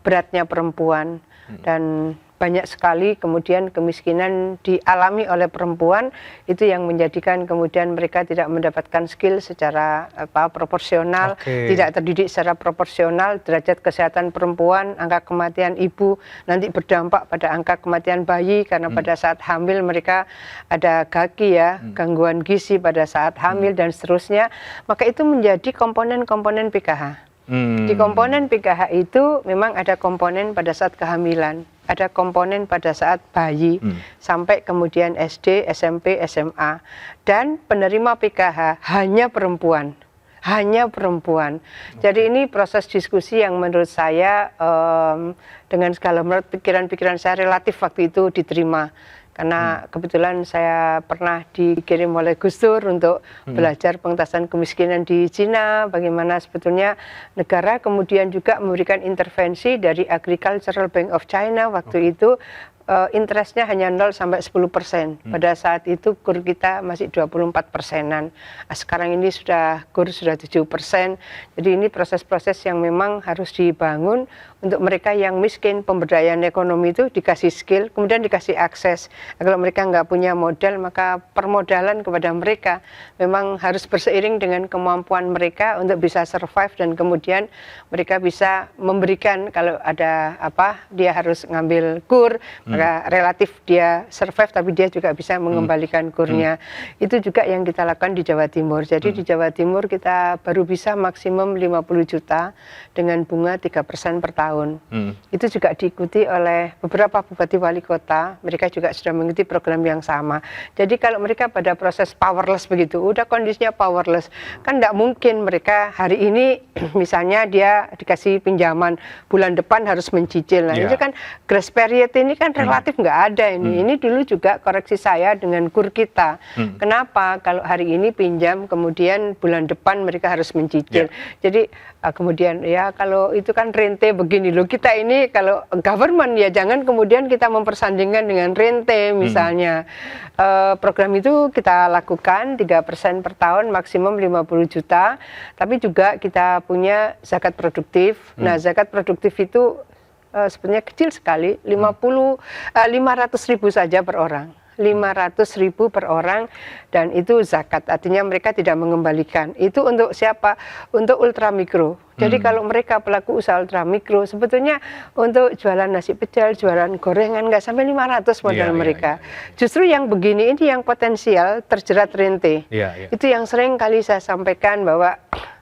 beratnya perempuan, dan banyak sekali kemudian kemiskinan dialami oleh perempuan, itu yang menjadikan kemudian mereka tidak mendapatkan skill secara proporsional, tidak terdidik secara proporsional, derajat kesehatan perempuan, angka kematian ibu nanti berdampak pada angka kematian bayi, karena pada saat hamil mereka ada GAGI ya, gangguan gizi pada saat hamil dan seterusnya. Maka itu menjadi komponen-komponen PKH. Di komponen PKH itu memang ada komponen pada saat kehamilan, ada komponen pada saat bayi, sampai kemudian SD, SMP, SMA. Dan penerima PKH hanya perempuan. Jadi ini proses diskusi yang menurut saya dengan segala pikiran-pikiran saya relatif waktu itu diterima. Karena kebetulan saya pernah dikirim oleh Gus Dur untuk belajar pengentasan kemiskinan di Cina, bagaimana sebetulnya negara kemudian juga memberikan intervensi dari Agricultural Bank of China waktu itu. Interestnya hanya 0 sampai 10%. Pada saat itu KUR kita masih 24%-an. Sekarang ini KUR sudah 7%. Jadi ini proses-proses yang memang harus dibangun untuk mereka yang miskin. Pemberdayaan ekonomi itu dikasih skill, kemudian dikasih akses. Kalau mereka nggak punya modal, maka permodalan kepada mereka memang harus berseiring dengan kemampuan mereka untuk bisa survive, dan kemudian mereka bisa memberikan, kalau ada dia harus ngambil KUR, relatif dia survive, tapi dia juga bisa mengembalikan KUR-nya. Itu juga yang kita lakukan di Jawa Timur. Jadi di Jawa Timur kita baru bisa maksimum 50 juta dengan bunga 3% per tahun. Itu juga diikuti oleh beberapa bupati wali kota, mereka juga sudah mengikuti program yang sama. Jadi kalau mereka pada proses powerless begitu, udah kondisinya powerless, kan tidak mungkin mereka hari ini misalnya dia dikasih pinjaman, bulan depan harus mencicil. Nah itu kan grace period ini kan relatif nggak ada ini. Ini dulu juga koreksi saya dengan KUR kita. Kenapa? Kalau hari ini pinjam, kemudian bulan depan mereka harus mencicil. Jadi kemudian ya kalau itu kan rente begini loh. Kita ini kalau government ya jangan kemudian kita mempersandingkan dengan rente misalnya. Program itu kita lakukan 3% per tahun, maksimum 50 juta. Tapi juga kita punya zakat produktif. Nah zakat produktif itu sebenarnya kecil sekali, 500.000 saja per orang. 500.000 per orang, dan itu zakat, artinya mereka tidak mengembalikan. Itu untuk siapa? Untuk ultramikro. Jadi kalau mereka pelaku usaha ultramikro, sebetulnya untuk jualan nasi pecel, jualan gorengan nggak sampai 500 modal mereka. Justru yang begini ini yang potensial terjerat rente. Itu yang sering kali saya sampaikan bahwa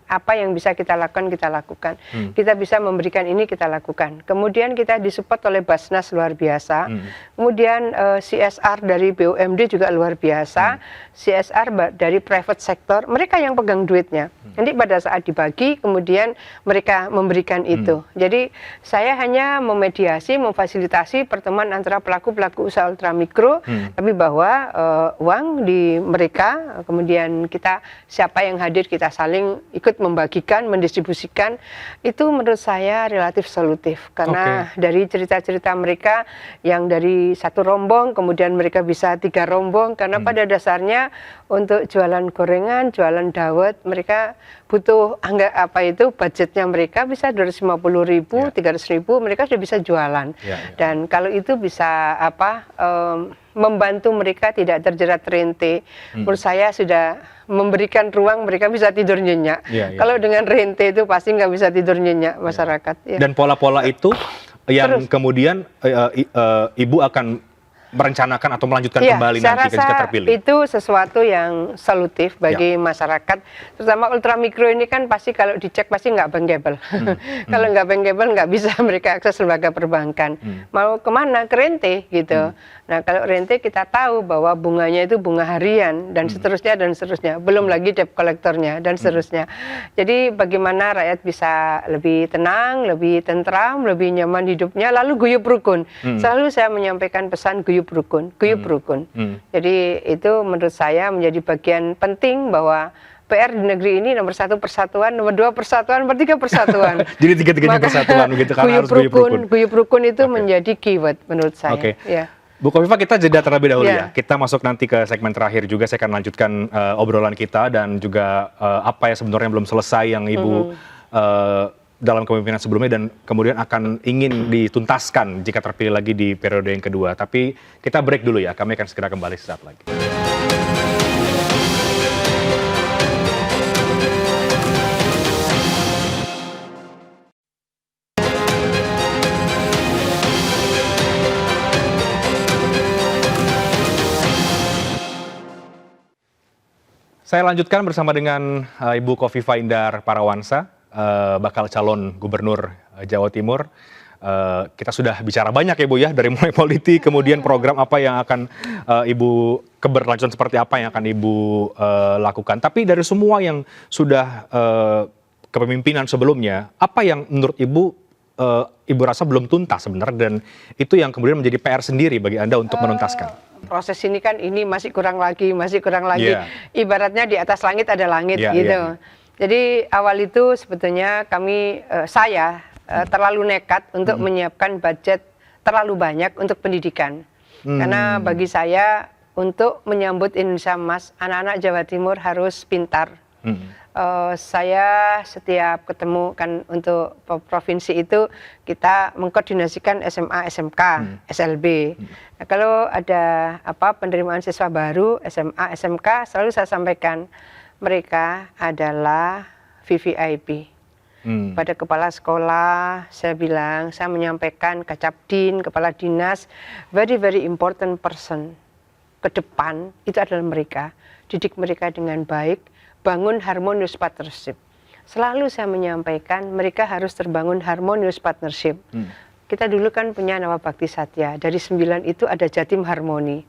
apa yang bisa kita lakukan, kita lakukan. Kita bisa memberikan ini, kita lakukan. Kemudian kita disupport oleh Basnas luar biasa. Kemudian CSR dari BUMD juga luar biasa. CSR dari private sector, mereka yang pegang duitnya. Nanti pada saat dibagi, kemudian mereka memberikan itu. Jadi saya hanya memediasi, memfasilitasi pertemuan antara pelaku-pelaku usaha ultramikro, tapi bahwa uang di mereka, kemudian kita siapa yang hadir kita saling ikut membagikan, mendistribusikan, itu menurut saya relatif solutif karena dari cerita-cerita mereka yang dari satu rombong kemudian mereka bisa 3 rombong karena pada dasarnya untuk jualan gorengan, jualan dawet mereka butuh budgetnya mereka bisa 250.000, 300.000 mereka sudah bisa jualan dan kalau itu bisa membantu mereka tidak terjerat rente. Menurut saya sudah memberikan ruang mereka bisa tidur nyenyak. Kalau dengan rente itu pasti nggak bisa tidur nyenyak masyarakat. Dan pola-pola itu yang kemudian Ibu akan merencanakan atau melanjutkan kembali nanti jika terpilih. Itu sesuatu yang solutif bagi masyarakat, terutama ultramikro ini kan pasti kalau dicek pasti nggak bankable. Kalau nggak bankable nggak bisa mereka akses lembaga perbankan. Mau kemana? Ke rente gitu. Nah kalau rente kita tahu bahwa bunganya itu bunga harian dan seterusnya dan seterusnya. Belum lagi debt kolektornya dan seterusnya. Jadi bagaimana rakyat bisa lebih tenang, lebih tentram, lebih nyaman hidupnya. Lalu guyup rukun. Selalu saya menyampaikan pesan guyup rukun. Jadi itu menurut saya menjadi bagian penting bahwa PR di negeri ini nomor 1 persatuan, nomor 2 persatuan, nomor 3 persatuan. Jadi tiga-tiganya persatuan begitu karena harus guyup rukun. Guyup rukun itu menjadi keyword menurut saya. Bu Kofifa, kita jeda terlebih dahulu ya. Kita masuk nanti ke segmen terakhir juga. Saya akan lanjutkan obrolan kita dan juga apa yang sebenarnya belum selesai yang Ibu dalam kepemimpinan sebelumnya dan kemudian akan ingin dituntaskan jika terpilih lagi di periode yang kedua. Tapi kita break dulu ya. Kami akan segera kembali sesaat lagi. Saya lanjutkan bersama dengan Ibu Kofifa Indar Parawansa, bakal calon gubernur Jawa Timur. Kita sudah bicara banyak ya Bu ya, dari mulai politik, kemudian program apa yang akan Ibu, keberlanjutan seperti apa yang akan Ibu lakukan. Tapi dari semua yang sudah kepemimpinan sebelumnya, apa yang menurut Ibu, Ibu rasa belum tuntas sebenarnya dan itu yang kemudian menjadi PR sendiri bagi Anda untuk menuntaskan? Proses ini kan ini masih kurang lagi. Ibaratnya di atas langit ada langit gitu. Jadi awal itu sebetulnya saya terlalu nekat untuk menyiapkan budget terlalu banyak untuk pendidikan. Karena bagi saya untuk menyambut Indonesia Emas, anak-anak Jawa Timur harus pintar. Saya setiap ketemu kan untuk provinsi itu kita mengkoordinasikan SMA, SMK, SLB. Nah, kalau ada penerimaan siswa baru SMA, SMK selalu saya sampaikan mereka adalah VVIP. Pada kepala sekolah saya bilang, saya menyampaikan Kacapdin, kepala dinas, very very important person ke depan itu adalah mereka. Didik mereka dengan baik, bangun harmonious partnership. Selalu saya menyampaikan mereka harus terbangun harmonious partnership. Kita dulu kan punya Nawa Bakti Satya, dari 9 itu ada Jatim Harmoni.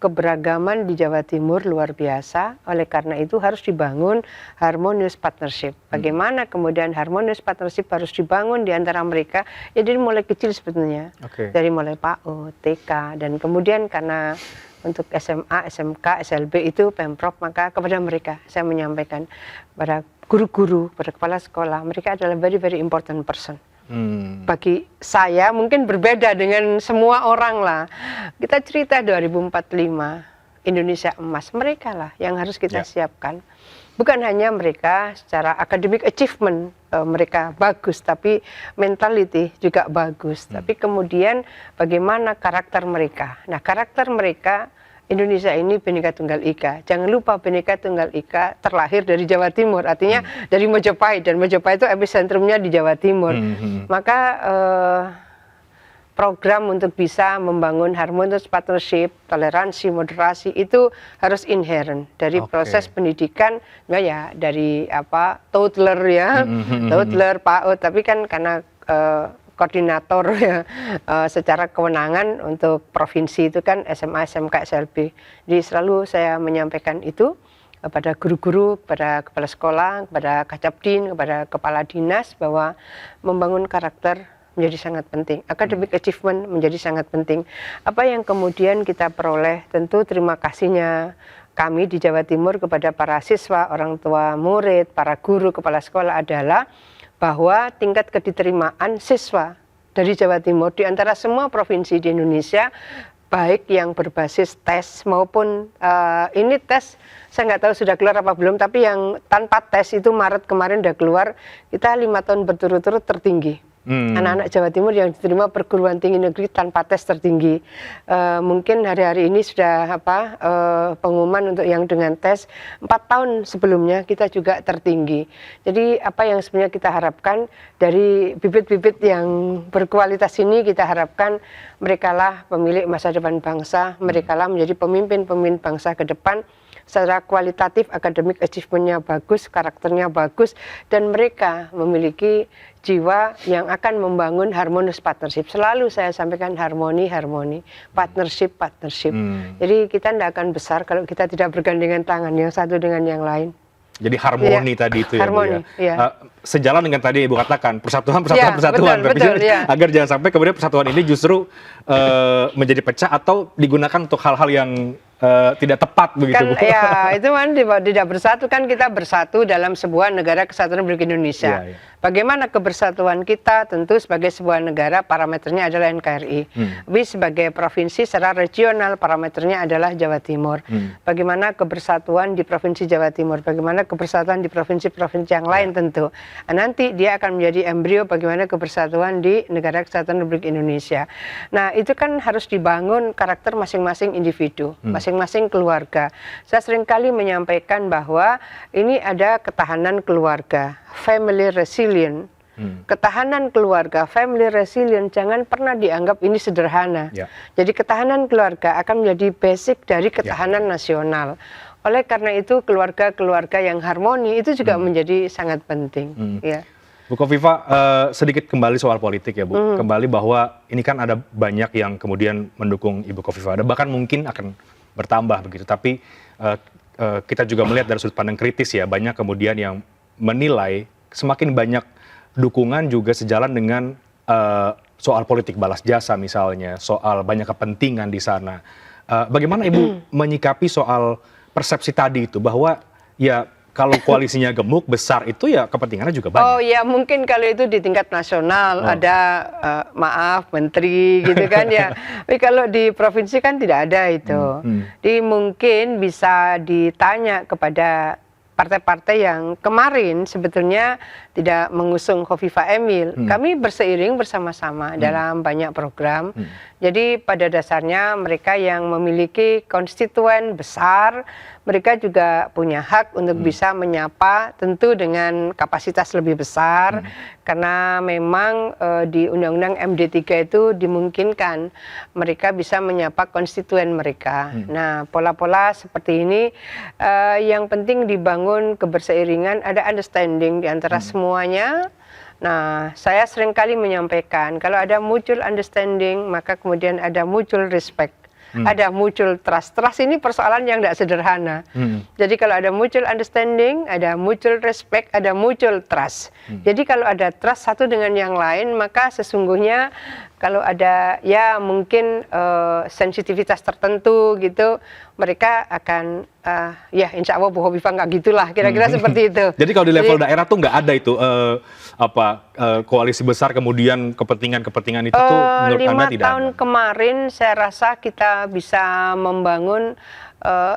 Keberagaman di Jawa Timur luar biasa, oleh karena itu harus dibangun harmonious partnership. Bagaimana kemudian harmonious partnership harus dibangun di antara mereka, ya dari mulai kecil sebetulnya. Dari mulai PAUD, TK, dan kemudian karena untuk SMA, SMK, SLB itu Pemprov, maka kepada mereka saya menyampaikan pada guru-guru, pada kepala sekolah, mereka adalah very very important person. Bagi saya mungkin berbeda dengan semua orang lah. Kita cerita 2045 Indonesia Emas, mereka lah yang harus kita siapkan. Bukan hanya mereka secara academic achievement mereka bagus, tapi mentality juga bagus. Tapi kemudian bagaimana karakter mereka. Nah, karakter mereka Indonesia ini Bhinneka Tunggal Ika. Jangan lupa Bhinneka Tunggal Ika terlahir dari Jawa Timur, artinya dari Mojopahit, dan Mojopahit itu epicentrumnya di Jawa Timur. Maka program untuk bisa membangun harmonious partnership, toleransi, moderasi itu harus inherent dari proses pendidikan, ya dari toddler ya, toddler, PAUD, tapi kan karena koordinator ya secara kewenangan untuk provinsi itu kan SMA, SMK, SLB. Jadi selalu saya menyampaikan itu kepada guru-guru, kepada kepala sekolah, kepada Kacapdin, kepada kepala dinas bahwa membangun karakter menjadi sangat penting. Academic achievement menjadi sangat penting. Apa yang kemudian kita peroleh, tentu terima kasihnya kami di Jawa Timur kepada para siswa, orang tua murid, para guru, kepala sekolah adalah bahwa tingkat kediterima siswa dari Jawa Timur di antara semua provinsi di Indonesia, baik yang berbasis tes maupun ini tes, saya nggak tahu sudah keluar apa belum, tapi yang tanpa tes itu Maret kemarin udah keluar, kita 5 tahun berturut-turut tertinggi. Anak-anak Jawa Timur yang diterima perguruan tinggi negeri tanpa tes tertinggi. Mungkin hari-hari ini sudah pengumuman untuk yang dengan tes. 4 tahun sebelumnya kita juga tertinggi. Jadi apa yang sebenarnya kita harapkan dari bibit-bibit yang berkualitas ini, kita harapkan merekalah pemilik masa depan bangsa, merekalah menjadi pemimpin-pemimpin bangsa ke depan. Secara kualitatif, akademik achievementnya bagus, karakternya bagus, dan mereka memiliki jiwa yang akan membangun harmonious partnership. Selalu saya sampaikan harmoni, partnership. Jadi kita tidak akan besar kalau kita tidak bergandengan tangan yang satu dengan yang lain. Jadi harmoni tadi itu ya, harmoni, Bu ya. Sejalan dengan tadi Ibu katakan persatuan, betul, agar jangan sampai kemudian persatuan ini justru menjadi pecah atau digunakan untuk hal-hal yang tidak tepat begitu, kan, Bu. Ya, itu kan tidak bersatu, kan kita bersatu dalam sebuah negara kesatuan Republik Indonesia. Bagaimana kebersatuan kita? Tentu sebagai sebuah negara parameternya adalah NKRI. Tapi sebagai provinsi secara regional parameternya adalah Jawa Timur. Bagaimana kebersatuan di Provinsi Jawa Timur? Bagaimana kebersatuan di provinsi-provinsi yang lain tentu. Nanti dia akan menjadi embrio bagaimana kebersatuan di negara kesatuan Republik Indonesia. Nah, itu kan harus dibangun karakter masing-masing individu, masing-masing keluarga. Saya seringkali menyampaikan bahwa ini ada ketahanan keluarga, family resilient. Ketahanan keluarga, family resilient, jangan pernah dianggap ini sederhana. Jadi ketahanan keluarga akan menjadi basic dari ketahanan nasional. Oleh karena itu keluarga-keluarga yang harmoni itu juga menjadi sangat penting. Ya. Bu Kofifa, sedikit kembali soal politik ya Bu. Kembali bahwa ini kan ada banyak yang kemudian mendukung Ibu Kofifa. Ada bahkan mungkin akan bertambah begitu. Tapi kita juga melihat dari sudut pandang kritis ya. Banyak kemudian yang menilai semakin banyak dukungan juga sejalan dengan soal politik balas jasa misalnya. Soal banyak kepentingan di sana. Bagaimana Ibu menyikapi soal persepsi tadi itu bahwa ya kalau koalisinya gemuk besar itu ya kepentingannya juga banyak. Oh ya, mungkin kalau itu di tingkat nasional ada maaf menteri gitu kan ya. Tapi kalau di provinsi kan tidak ada itu. Jadi mungkin bisa ditanya kepada partai-partai yang kemarin sebetulnya tidak mengusung Khofifa Emil. Kami berseiring bersama-sama dalam banyak program. Jadi pada dasarnya mereka yang memiliki konstituen besar, mereka juga punya hak untuk bisa menyapa, tentu dengan kapasitas lebih besar, karena memang di Undang-Undang MD3 itu dimungkinkan mereka bisa menyapa konstituen mereka. Nah, pola-pola seperti ini yang penting dibangun keberseiringan, ada understanding di antara semuanya. Nah, saya seringkali menyampaikan kalau ada mutual understanding, maka kemudian ada mutual respect. Ada mutual trust. Trust ini persoalan yang tidak sederhana. Jadi kalau ada mutual understanding, ada mutual respect, ada mutual trust. Jadi kalau ada trust satu dengan yang lain, maka sesungguhnya kalau ada ya mungkin sensitivitas tertentu gitu, mereka akan ya insya Allah Bu Khofifa nggak gitulah, kira-kira seperti itu. Jadi kalau di level daerah tuh nggak ada itu koalisi besar kemudian kepentingan-kepentingan itu tuh menurut Anda tidak 5 tahun kemarin saya rasa kita bisa membangun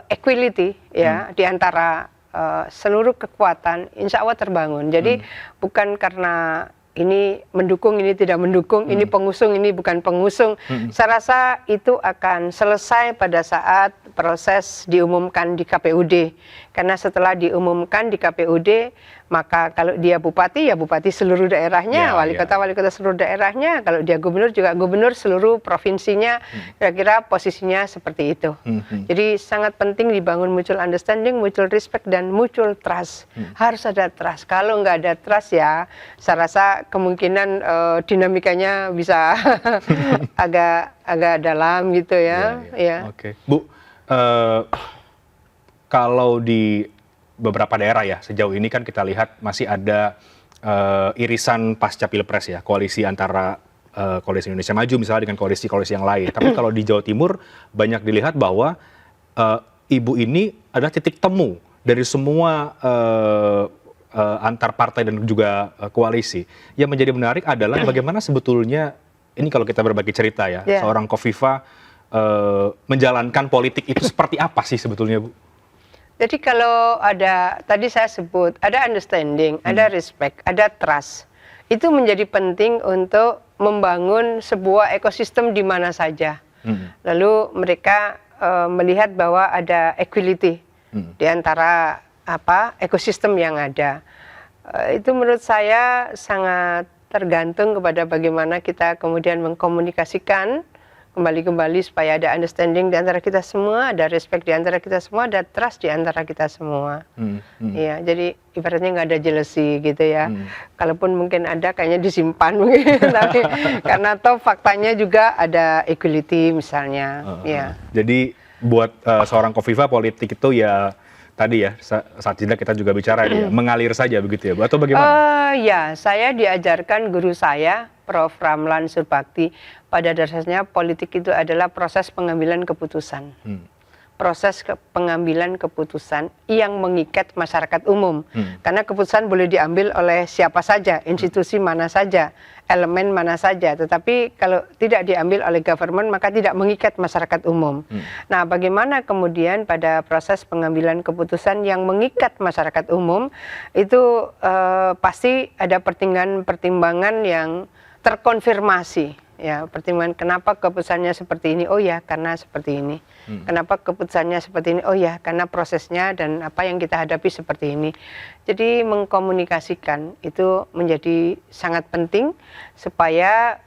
equality ya di antara seluruh kekuatan, insya Allah terbangun. Jadi bukan karena ini mendukung, ini tidak mendukung, ini pengusung, ini bukan pengusung. Saya rasa itu akan selesai pada saat proses diumumkan di KPUD. Karena setelah diumumkan di KPUD, Maka kalau dia bupati, ya bupati seluruh daerahnya, wali kota seluruh daerahnya. Kalau dia gubernur, juga gubernur seluruh provinsinya. Kira-kira posisinya seperti itu. Jadi sangat penting dibangun mutual understanding, mutual respect, dan mutual trust. Harus ada trust. Kalau nggak ada trust ya, saya rasa kemungkinan dinamikanya bisa agak dalam gitu ya. Oke, Bu, kalau di beberapa daerah ya sejauh ini kan kita lihat masih ada irisan pasca pilpres ya, koalisi antara koalisi Indonesia Maju misalnya dengan koalisi-koalisi yang lain. Tapi kalau di Jawa Timur banyak dilihat bahwa ibu ini adalah titik temu dari semua antar partai dan juga koalisi. Yang menjadi menarik adalah bagaimana sebetulnya ini kalau kita berbagi cerita ya, seorang Khofifah menjalankan politik itu seperti apa sih sebetulnya, Bu? Jadi kalau ada, tadi saya sebut, ada understanding, ada respect, ada trust. Itu menjadi penting untuk membangun sebuah ekosistem di mana saja. Lalu mereka melihat bahwa ada equality di antara ekosistem yang ada. Itu menurut saya sangat tergantung kepada bagaimana kita kemudian mengkomunikasikan kembali supaya ada understanding di antara kita semua, ada respect di antara kita semua, ada trust di antara kita semua. Iya, jadi ibaratnya nggak ada jealousy gitu ya. Kalaupun mungkin ada, kayaknya disimpan mungkin. Tapi karena toh faktanya juga ada equality misalnya. Jadi buat seorang Khofifah politik itu ya tadi ya saat jeda kita juga bicara ya, mengalir saja begitu ya, Bu, atau bagaimana? Ya, saya diajarkan guru saya, Prof. Ramlan Surbakti, pada dasarnya politik itu adalah proses pengambilan keputusan. Proses pengambilan keputusan yang mengikat masyarakat umum. Karena keputusan boleh diambil oleh siapa saja, institusi mana saja, elemen mana saja. Tetapi kalau tidak diambil oleh government, maka tidak mengikat masyarakat umum. Nah, bagaimana kemudian pada proses pengambilan keputusan yang mengikat masyarakat umum, itu pasti ada pertimbangan yang terkonfirmasi. Ya, pertimbangan kenapa keputusannya seperti ini? Oh ya, karena seperti ini. Kenapa keputusannya seperti ini? Oh ya, karena prosesnya dan apa yang kita hadapi seperti ini. Jadi mengkomunikasikan itu menjadi sangat penting supaya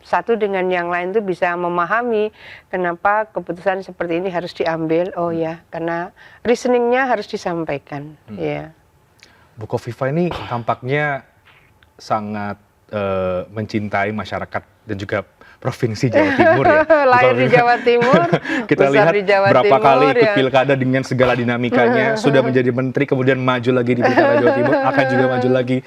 satu dengan yang lain itu bisa memahami kenapa keputusan seperti ini harus diambil. Oh ya, karena reasoningnya harus disampaikan. Ya. Bu Khofifah ini tampaknya sangat mencintai masyarakat dan juga provinsi Jawa Timur ya. Lahir di Jawa Timur, kita besar lihat di Jawa berapa Timur, kali ikut pilkada dengan segala dinamikanya, sudah menjadi menteri kemudian maju lagi di pilkada Jawa Timur, akan juga maju lagi.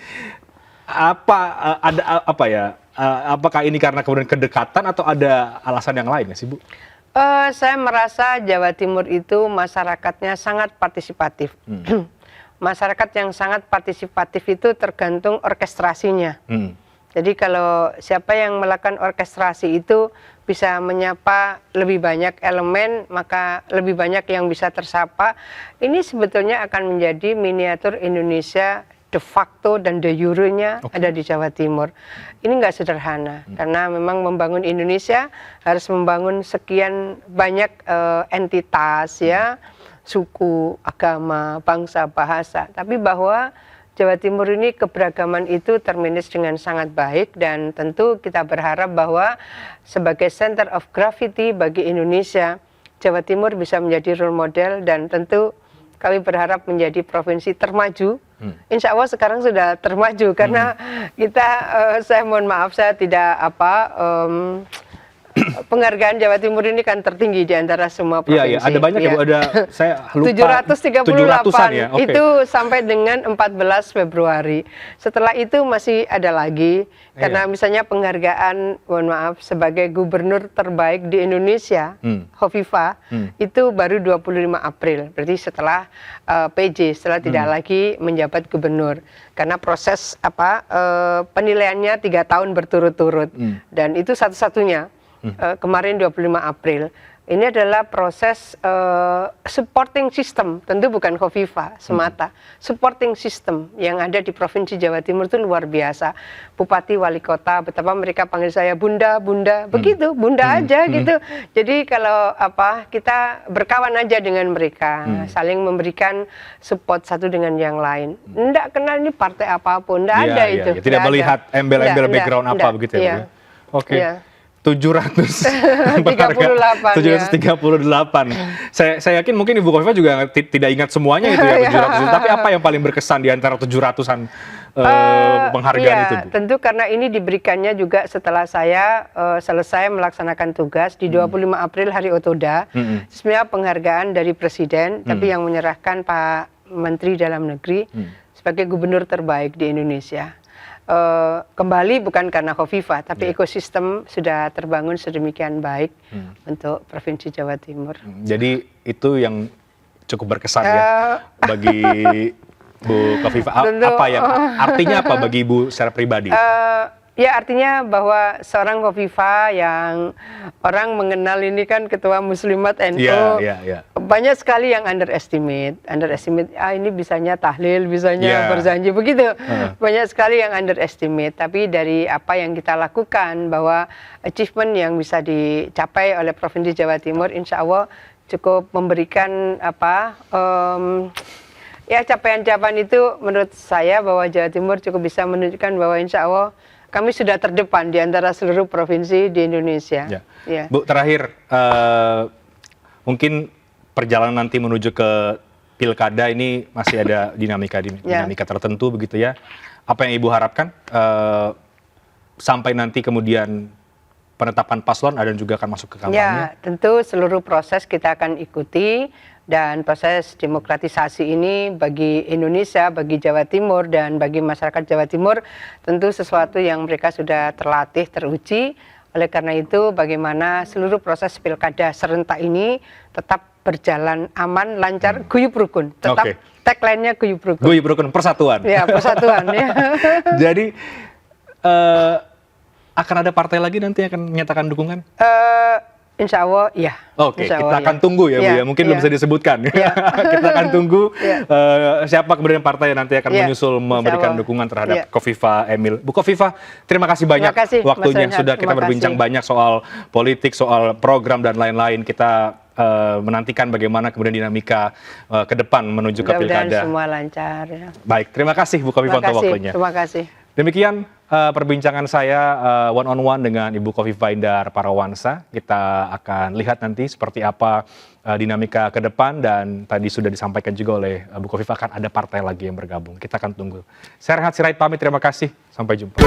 Apakah ini karena kemudian kedekatan atau ada alasan yang lain ya sih, Bu? Saya merasa Jawa Timur itu masyarakatnya sangat partisipatif. Masyarakat yang sangat partisipatif itu tergantung orkestrasinya. Jadi kalau siapa yang melakukan orkestrasi itu bisa menyapa lebih banyak elemen, maka lebih banyak yang bisa tersapa. Ini sebetulnya akan menjadi miniatur Indonesia de facto dan de jure-nya ada di Jawa Timur. Ini nggak sederhana, karena memang membangun Indonesia harus membangun sekian banyak entitas ya, suku, agama, bangsa, bahasa. Tapi bahwa Jawa Timur ini keberagaman itu termanage dengan sangat baik, dan tentu kita berharap bahwa sebagai center of gravity bagi Indonesia, Jawa Timur bisa menjadi role model, dan tentu kami berharap menjadi provinsi termaju. Insya Allah sekarang sudah termaju karena kita, saya mohon maaf saya tidak penghargaan Jawa Timur ini kan tertinggi di antara semua provinsi. Iya, ada banyak ya, Bu, ada saya lupa 738 ya. Itu sampai dengan 14 Februari. Setelah itu masih ada lagi karena misalnya penghargaan, mohon maaf, sebagai gubernur terbaik di Indonesia, Khofifah, itu baru 25 April. Berarti setelah PJ, setelah tidak lagi menjabat gubernur. Karena proses penilaiannya 3 tahun berturut-turut, dan itu satu-satunya. Kemarin 25 April Ini adalah proses supporting system, tentu bukan Khofifah semata. Supporting system yang ada di Provinsi Jawa Timur itu luar biasa. Bupati, wali kota, betapa mereka panggil saya bunda, bunda, begitu, bunda aja gitu. Jadi kalau kita berkawan aja dengan mereka, saling memberikan support satu dengan yang lain. Nggak kenal ini partai apapun, nggak ada itu. Ya. Tidak melihat embel-embel background apa begitu ya, Bu? Iya. Oke. Iya. 738 Saya yakin mungkin Ibu Khofifah juga tidak ingat semuanya itu ya 700 itu. Tapi apa yang paling berkesan di antara 700-an penghargaan itu, Bu? Tentu karena ini diberikannya juga setelah saya selesai melaksanakan tugas di 25 April Hari Otoda. Sebenarnya penghargaan dari Presiden, tapi yang menyerahkan Pak Menteri Dalam Negeri sebagai gubernur terbaik di Indonesia. Kembali bukan karena Khofifah, tapi ekosistem sudah terbangun sedemikian baik untuk Provinsi Jawa Timur. Jadi itu yang cukup berkesan ya bagi Bu Khofifah. Apa yang artinya apa bagi Ibu secara pribadi? Ya artinya bahwa seorang Khofifah yang orang mengenal ini kan ketua Muslimat NU, banyak sekali yang underestimate, ini bisanya tahlil, bisanya berjanji begitu, banyak sekali yang underestimate. Tapi dari apa yang kita lakukan, bahwa achievement yang bisa dicapai oleh Provinsi Jawa Timur, insya Allah cukup memberikan capaian-capaian itu menurut saya bahwa Jawa Timur cukup bisa menunjukkan bahwa insya Allah kami sudah terdepan di antara seluruh provinsi di Indonesia. Ya. Bu, terakhir, mungkin perjalanan nanti menuju ke pilkada ini masih ada dinamika tertentu begitu ya. Apa yang Ibu harapkan sampai nanti kemudian penetapan paslon dan juga akan masuk ke kampanye? Ya, tentu seluruh proses kita akan ikuti. Dan proses demokratisasi ini bagi Indonesia, bagi Jawa Timur, dan bagi masyarakat Jawa Timur tentu sesuatu yang mereka sudah terlatih, teruji. Oleh karena itu bagaimana seluruh proses pilkada serentak ini tetap berjalan aman, lancar, guyub rukun. Tetap tagline-nya guyub rukun. Guyub rukun, persatuan. Ya, persatuan. Ya. Jadi akan ada partai lagi nanti akan menyatakan dukungan? Insya Allah, iya. Oke, kita akan tunggu ya, Bu ya. Mungkin belum bisa disebutkan. Kita akan tunggu siapa kemudian partai yang nanti akan menyusul memberikan dukungan terhadap Khofifah Emil. Bu Khofifah, terima kasih banyak waktunya. Sudah kita berbincang banyak soal politik, soal program dan lain-lain. Kita menantikan bagaimana kemudian dinamika ke depan menuju ke pilkada. Semua lancar. Ya. Baik, terima kasih Bu Khofifah untuk waktunya. Terima kasih. Demikian perbincangan saya one on one dengan Ibu Khofifah Indar Parawansa. Kita akan lihat nanti seperti apa dinamika ke depan, dan tadi sudah disampaikan juga oleh Bu Khofifah akan ada partai lagi yang bergabung. Kita akan tunggu. Saya Rehat Sirait pamit, terima kasih. Sampai jumpa.